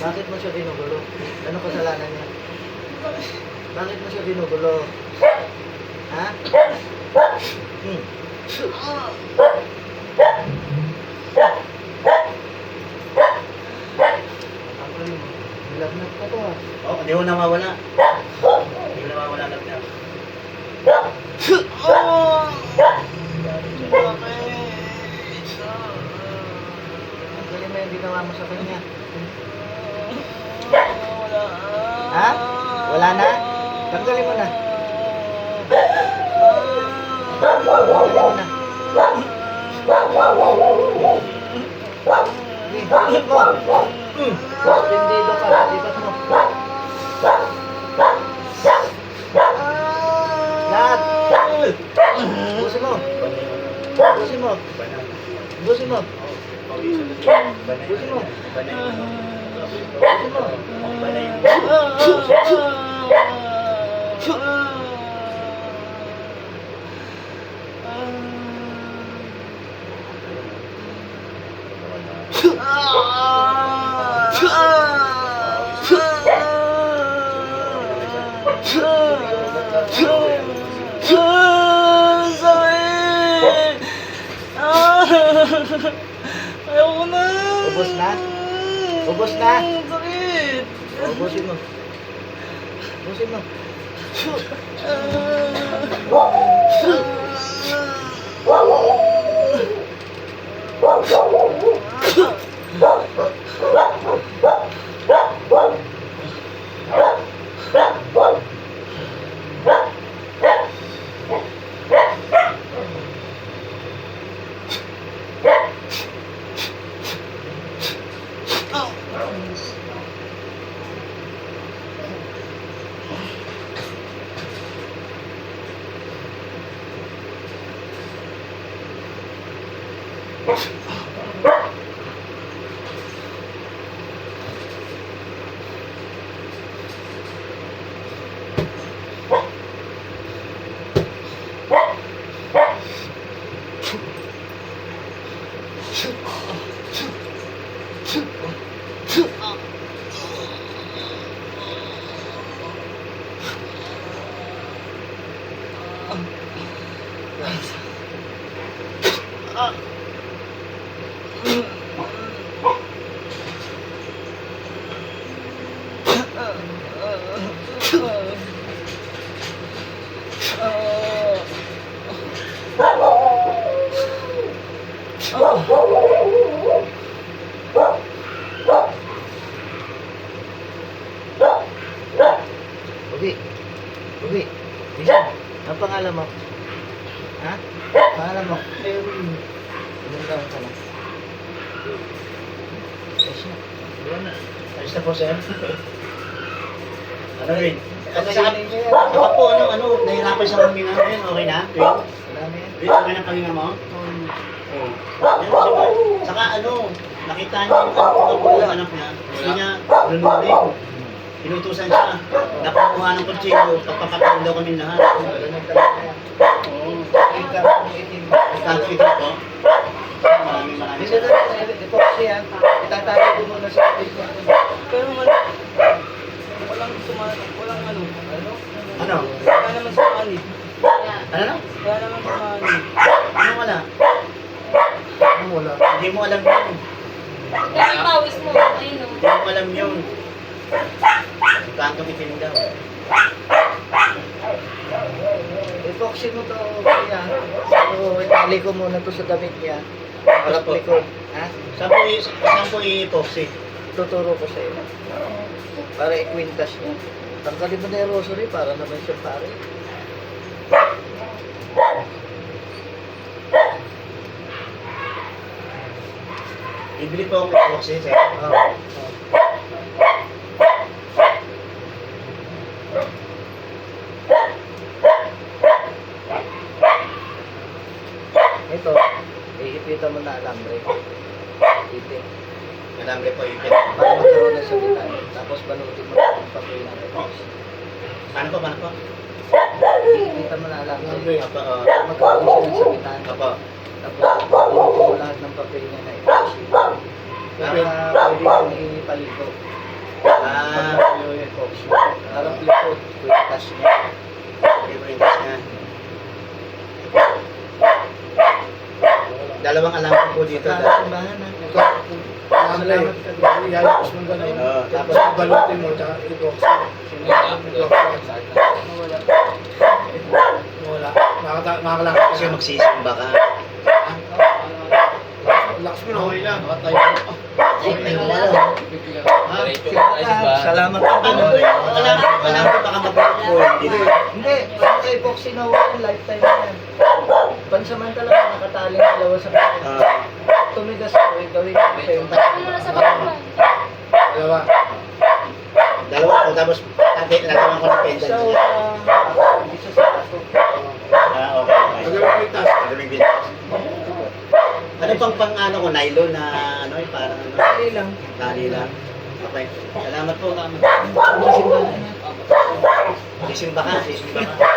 Bakit mo siya ginugulo? Anong kasalanan niya? Bakit mo siya ginugulo? Ha? Nilagnat pa to ah. Oh, hindi ko nawawala. Hindi ko nawawala lagnat. Ang galing mo yung ginawa mo sa kanya. Ha? Wala na? Tanggalin mo na. Tanggalin mo na. Bakit mo? Pindido ka. Lipat mo. Lahat. Busin mo. Busin mo. Busin mo. Busin mo. Ayoko na. Ubos na? Ubos na? Sakit. Ubusin mo. Ubusin mo. Ubi. Ubi. Bisa. Ang pangalan mo? Ha? Pangalan mo? Ilang taon ka na? Ayos na. Ayos na po, sir. Ano rin? Kasi Baka po, nahirapan sa paminga ngayon. Okay na? wala na yan. Okay na paminga mo? Oo. Saka nakita niyo yung mga anak niya. Gusto niya, lunurin. Pinutusan siya. Napakuha ng kutsilo. Pagpapakain daw kami lahat. Ganun talaga yan. Oo. Yung karong itim. Tanto ito po. Maraming Hindi na lang, epoxy yan. Itatayo ko muna sa kapit niya. Pero walang sumanib. Walang ano. Ano? Wala naman sumanib. Ano? Wala naman sumanib. Ano wala? Ano wala? Hindi mo alam yun. Kasi pawis mo, ayun o. Hindi mo alam yun. Tanto itim daw. Epoxy mo to, kaya. So, itali ko muna to sa damit niya. Harap likod. Ha? Saan po i-epoxy? Tuturo ko sa iyo. Para ikwintas niya. Tanggalin mo na yung rosary para naman siya pare. Bibili po ako epoxy, sir. Oo. Ito, iipitan mo na alambre. Ipit. Madami po yung Para magkaroon ng sabitan. Tapos banutin mo ng papel ng epoxy. Ano po, paano po? Iipitan mo na alambre. Apo, Para magkaroon siya ng sabitan. apo. Tapos banutin mo lahat ng papel niya na epoxy. Para pwede kong ipaligo. Ah, Yung epoxy. Parang likod. Pwede niya. okay po yung gas niya. Dalawang alam po dito. Para simbahan na. Salamat ka din. Iayos mo gano'n. Oo, Tapos tapos balutin mo, tsaka epoxy. Wala. Nakakalakad kasi magsisimba ka. Lakas mo na. Okay lang. Salamat ka Ano po din. yung alam po baka mabalik po dito. Hindi, ang epoxy na wala, lifetime na yan. Pansamantala ka nakataling dalawa sa kanya. Tumigas ko, gawin ko penta. Ano na sa background? Dalawa. Dalawa po, tapos nagawa ko ng Isa pendant. isa sa aso. Ah, okay, okay. Magawin ko yung task. Magaling bintas. Ano pang ano ko, nylon na ano, yung parang ano, Dali lang. tali lang. Okay. Salamat po. Ang simbahan na. Sisimba ka, sisimba ka.